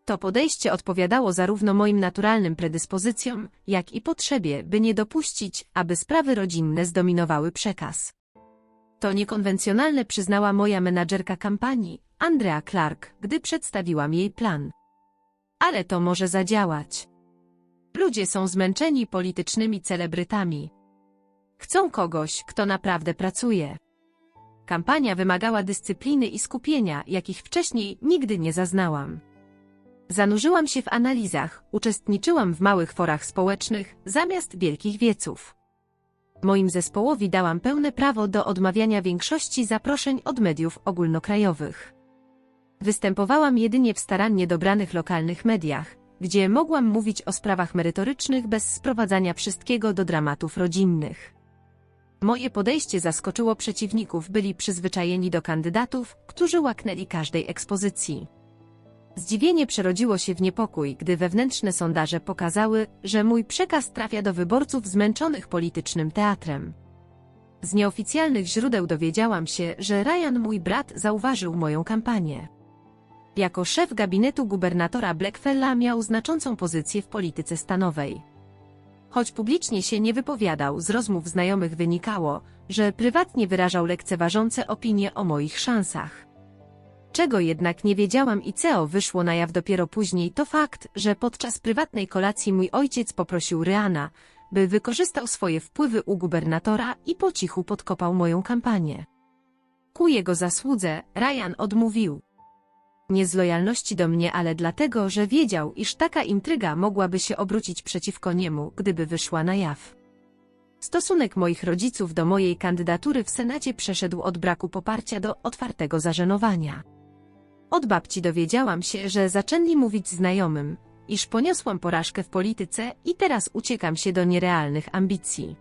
To podejście odpowiadało zarówno moim naturalnym predyspozycjom, jak i potrzebie, by nie dopuścić, aby sprawy rodzinne zdominowały przekaz. To niekonwencjonalne, przyznała moja menadżerka kampanii, Andrea Clark, gdy przedstawiłam jej plan. Ale to może zadziałać. Ludzie są zmęczeni politycznymi celebrytami. Chcą kogoś, kto naprawdę pracuje. Kampania wymagała dyscypliny i skupienia, jakich wcześniej nigdy nie zaznałam. Zanurzyłam się w analizach, uczestniczyłam w małych forach społecznych, zamiast wielkich wieców. Moim zespołowi dałam pełne prawo do odmawiania większości zaproszeń od mediów ogólnokrajowych. Występowałam jedynie w starannie dobranych lokalnych mediach, gdzie mogłam mówić o sprawach merytorycznych bez sprowadzania wszystkiego do dramatów rodzinnych. Moje podejście zaskoczyło przeciwników, byli przyzwyczajeni do kandydatów, którzy łaknęli każdej ekspozycji. Zdziwienie przerodziło się w niepokój, gdy wewnętrzne sondaże pokazały, że mój przekaz trafia do wyborców zmęczonych politycznym teatrem. Z nieoficjalnych źródeł dowiedziałam się, że Ryan, mój brat, zauważył moją kampanię. Jako szef gabinetu gubernatora Blackfella miał znaczącą pozycję w polityce stanowej. Choć publicznie się nie wypowiadał, z rozmów znajomych wynikało, że prywatnie wyrażał lekceważące opinie o moich szansach. Czego jednak nie wiedziałam i co wyszło na jaw dopiero później, to fakt, że podczas prywatnej kolacji mój ojciec poprosił Ryana, by wykorzystał swoje wpływy u gubernatora i po cichu podkopał moją kampanię. Ku jego zasłudze Ryan odmówił. Nie z lojalności do mnie, ale dlatego, że wiedział, iż taka intryga mogłaby się obrócić przeciwko niemu, gdyby wyszła na jaw. Stosunek moich rodziców do mojej kandydatury w Senacie przeszedł od braku poparcia do otwartego zażenowania. Od babci dowiedziałam się, że zaczęli mówić znajomym, iż poniosłam porażkę w polityce i teraz uciekam się do nierealnych ambicji.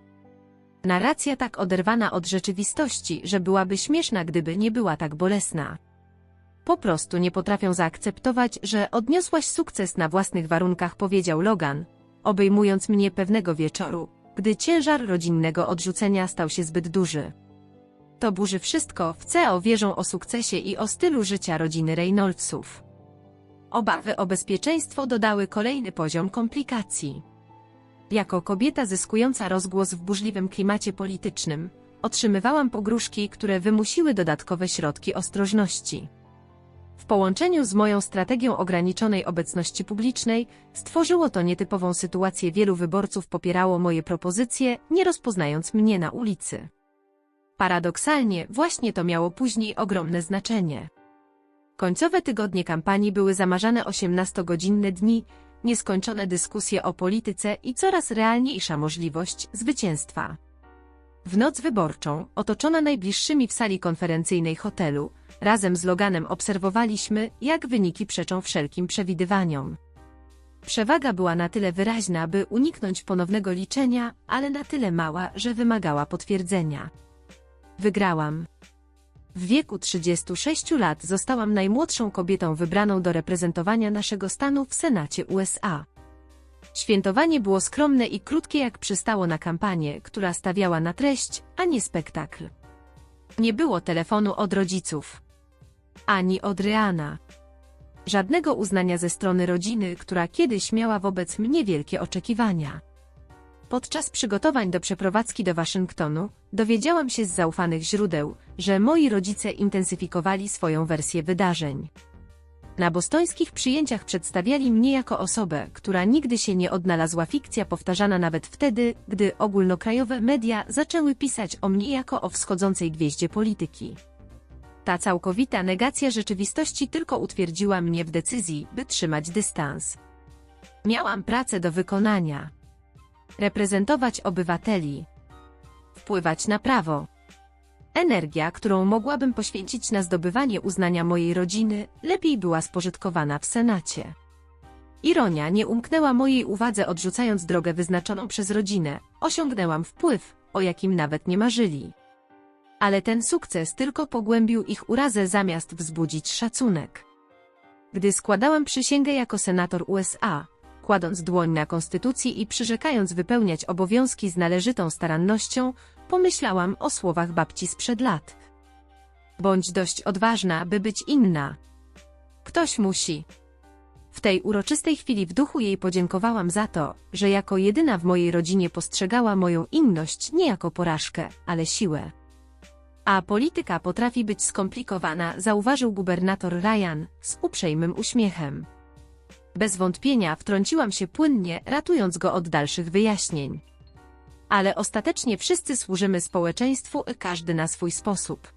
Narracja tak oderwana od rzeczywistości, że byłaby śmieszna, gdyby nie była tak bolesna. Po prostu nie potrafią zaakceptować, że odniosłaś sukces na własnych warunkach, powiedział Logan, obejmując mnie pewnego wieczoru, gdy ciężar rodzinnego odrzucenia stał się zbyt duży. To burzy wszystko, w co wierzą o sukcesie i o stylu życia rodziny Reynoldsów. Obawy o bezpieczeństwo dodały kolejny poziom komplikacji. Jako kobieta zyskująca rozgłos w burzliwym klimacie politycznym, otrzymywałam pogróżki, które wymusiły dodatkowe środki ostrożności. W połączeniu z moją strategią ograniczonej obecności publicznej, stworzyło to nietypową sytuację. Wielu wyborców popierało moje propozycje, nie rozpoznając mnie na ulicy. Paradoksalnie, właśnie to miało później ogromne znaczenie. Końcowe tygodnie kampanii były zamarzane 18-godzinne dni, nieskończone dyskusje o polityce i coraz realniejsza możliwość zwycięstwa. W noc wyborczą, otoczona najbliższymi w sali konferencyjnej hotelu, razem z Loganem obserwowaliśmy, jak wyniki przeczą wszelkim przewidywaniom. Przewaga była na tyle wyraźna, by uniknąć ponownego liczenia, ale na tyle mała, że wymagała potwierdzenia. Wygrałam. W wieku 36 lat zostałam najmłodszą kobietą wybraną do reprezentowania naszego stanu w Senacie USA. Świętowanie było skromne i krótkie, jak przystało na kampanię, która stawiała na treść, a nie spektakl. Nie było telefonu od rodziców. Ani od Ryana. Żadnego uznania ze strony rodziny, która kiedyś miała wobec mnie wielkie oczekiwania. Podczas przygotowań do przeprowadzki do Waszyngtonu, dowiedziałam się z zaufanych źródeł, że moi rodzice intensyfikowali swoją wersję wydarzeń. Na bostońskich przyjęciach przedstawiali mnie jako osobę, która nigdy się nie odnalazła, fikcja powtarzana nawet wtedy, gdy ogólnokrajowe media zaczęły pisać o mnie jako o wschodzącej gwieździe polityki. Ta całkowita negacja rzeczywistości tylko utwierdziła mnie w decyzji, by trzymać dystans. Miałam pracę do wykonania. Reprezentować obywateli. Wpływać na prawo. Energia, którą mogłabym poświęcić na zdobywanie uznania mojej rodziny, lepiej była spożytkowana w Senacie. Ironia nie umknęła mojej uwadze, odrzucając drogę wyznaczoną przez rodzinę, osiągnęłam wpływ, o jakim nawet nie marzyli. Ale ten sukces tylko pogłębił ich urazę zamiast wzbudzić szacunek. Gdy składałam przysięgę jako senator USA, kładąc dłoń na konstytucji i przyrzekając wypełniać obowiązki z należytą starannością, pomyślałam o słowach babci sprzed lat. Bądź dość odważna, by być inna. Ktoś musi. W tej uroczystej chwili w duchu jej podziękowałam za to, że jako jedyna w mojej rodzinie postrzegała moją inność nie jako porażkę, ale siłę. A polityka potrafi być skomplikowana, zauważył gubernator Ryan z uprzejmym uśmiechem. Bez wątpienia wtrąciłam się płynnie, ratując go od dalszych wyjaśnień. Ale ostatecznie wszyscy służymy społeczeństwu, każdy na swój sposób.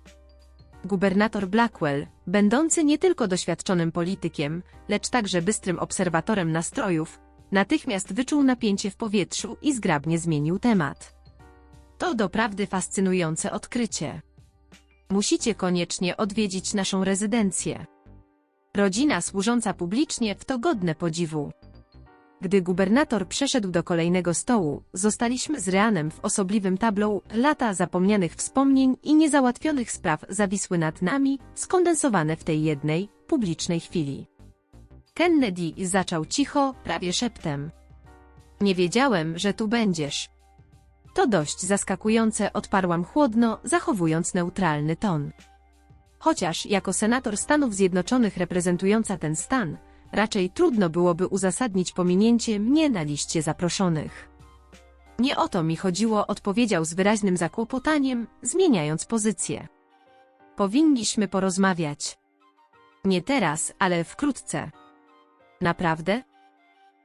Gubernator Blackwell, będący nie tylko doświadczonym politykiem, lecz także bystrym obserwatorem nastrojów, natychmiast wyczuł napięcie w powietrzu i zgrabnie zmienił temat. To doprawdy fascynujące odkrycie. Musicie koniecznie odwiedzić naszą rezydencję. Rodzina służąca publicznie to godne podziwu. Gdy gubernator przeszedł do kolejnego stołu, zostaliśmy z Ryanem w osobliwym tableau. Lata zapomnianych wspomnień i niezałatwionych spraw zawisły nad nami, skondensowane w tej jednej, publicznej chwili. Kennedy zaczął cicho, prawie szeptem. Nie wiedziałem, że tu będziesz. To dość zaskakujące, odparłam chłodno, zachowując neutralny ton. Chociaż jako senator Stanów Zjednoczonych reprezentująca ten stan, raczej trudno byłoby uzasadnić pominięcie mnie na liście zaproszonych. Nie o to mi chodziło, odpowiedział z wyraźnym zakłopotaniem, zmieniając pozycję. Powinniśmy porozmawiać. Nie teraz, ale wkrótce. Naprawdę?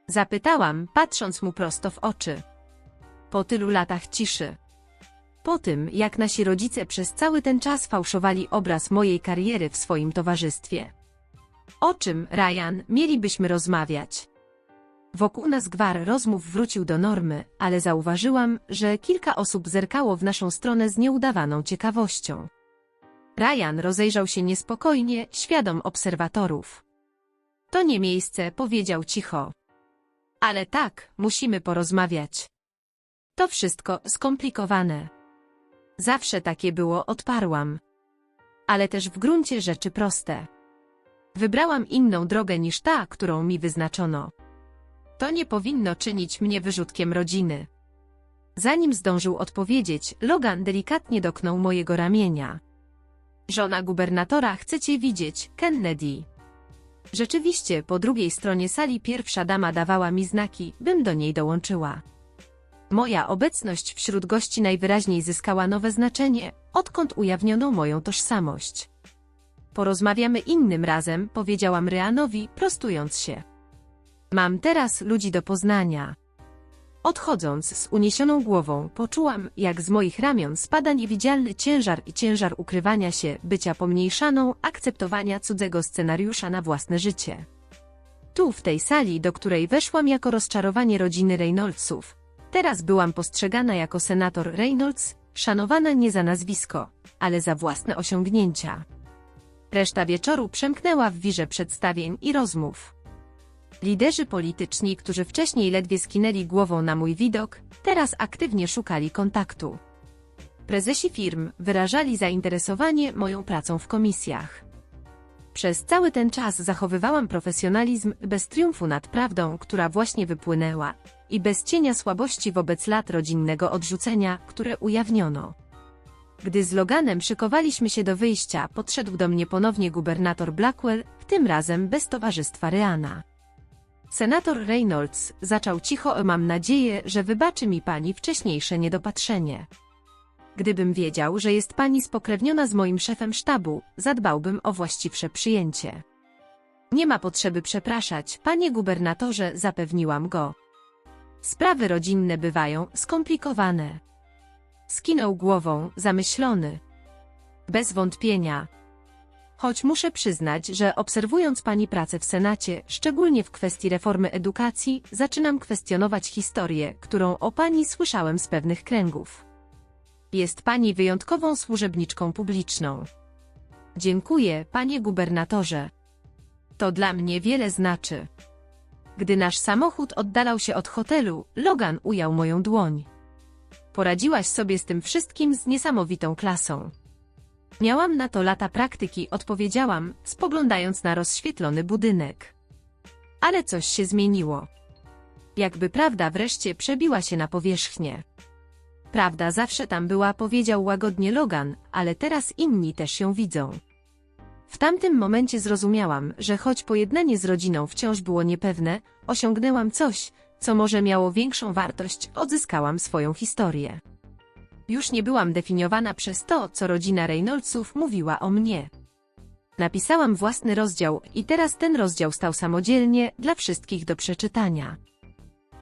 Zapytałam, patrząc mu prosto w oczy. Po tylu latach ciszy. Po tym, jak nasi rodzice przez cały ten czas fałszowali obraz mojej kariery w swoim towarzystwie. O czym, Ryan, mielibyśmy rozmawiać? Wokół nas gwar rozmów wrócił do normy, ale zauważyłam, że kilka osób zerkało w naszą stronę z nieudawaną ciekawością. Ryan rozejrzał się niespokojnie, świadom obserwatorów. To nie miejsce, powiedział cicho. Ale tak, musimy porozmawiać. To wszystko skomplikowane. Zawsze takie było, odparłam. Ale też w gruncie rzeczy proste. Wybrałam inną drogę niż ta, którą mi wyznaczono. To nie powinno czynić mnie wyrzutkiem rodziny. Zanim zdążył odpowiedzieć, Logan delikatnie dotknął mojego ramienia. Żona gubernatora chce cię widzieć, Kennedy. Rzeczywiście, po drugiej stronie sali pierwsza dama dawała mi znaki, bym do niej dołączyła. Moja obecność wśród gości najwyraźniej zyskała nowe znaczenie, odkąd ujawniono moją tożsamość. Porozmawiamy innym razem, powiedziałam Ryanowi, prostując się. Mam teraz ludzi do poznania. Odchodząc z uniesioną głową, poczułam, jak z moich ramion spada niewidzialny ciężar i ciężar ukrywania się, bycia pomniejszaną, akceptowania cudzego scenariusza na własne życie. Tu, w tej sali, do której weszłam jako rozczarowanie rodziny Reynoldsów, teraz byłam postrzegana jako senator Reynolds, szanowana nie za nazwisko, ale za własne osiągnięcia. Reszta wieczoru przemknęła w wirze przedstawień i rozmów. Liderzy polityczni, którzy wcześniej ledwie skinęli głową na mój widok, teraz aktywnie szukali kontaktu. Prezesi firm wyrażali zainteresowanie moją pracą w komisjach. Przez cały ten czas zachowywałam profesjonalizm bez triumfu nad prawdą, która właśnie wypłynęła, i bez cienia słabości wobec lat rodzinnego odrzucenia, które ujawniono. Gdy z Loganem szykowaliśmy się do wyjścia, podszedł do mnie ponownie gubernator Blackwell, tym razem bez towarzystwa Ryana. Senator Reynolds zaczął cicho, mam nadzieję, że wybaczy mi pani wcześniejsze niedopatrzenie. Gdybym wiedział, że jest pani spokrewniona z moim szefem sztabu, zadbałbym o właściwsze przyjęcie. Nie ma potrzeby przepraszać, panie gubernatorze, zapewniłam go. Sprawy rodzinne bywają skomplikowane. Skinął głową, zamyślony. Bez wątpienia. Choć muszę przyznać, że obserwując pani pracę w Senacie, szczególnie w kwestii reformy edukacji, zaczynam kwestionować historię, którą o pani słyszałem z pewnych kręgów. Jest pani wyjątkową służebniczką publiczną. Dziękuję, panie gubernatorze. To dla mnie wiele znaczy. Gdy nasz samochód oddalał się od hotelu, Logan ujął moją dłoń. Poradziłaś sobie z tym wszystkim z niesamowitą klasą. Miałam na to lata praktyki, odpowiedziałam, spoglądając na rozświetlony budynek. Ale coś się zmieniło. Jakby prawda wreszcie przebiła się na powierzchnię. Prawda zawsze tam była, powiedział łagodnie Logan, ale teraz inni też ją widzą. W tamtym momencie zrozumiałam, że choć pojednanie z rodziną wciąż było niepewne, osiągnęłam coś, co może miało większą wartość, odzyskałam swoją historię. Już nie byłam definiowana przez to, co rodzina Reynoldsów mówiła o mnie. Napisałam własny rozdział i teraz ten rozdział stał samodzielnie dla wszystkich do przeczytania.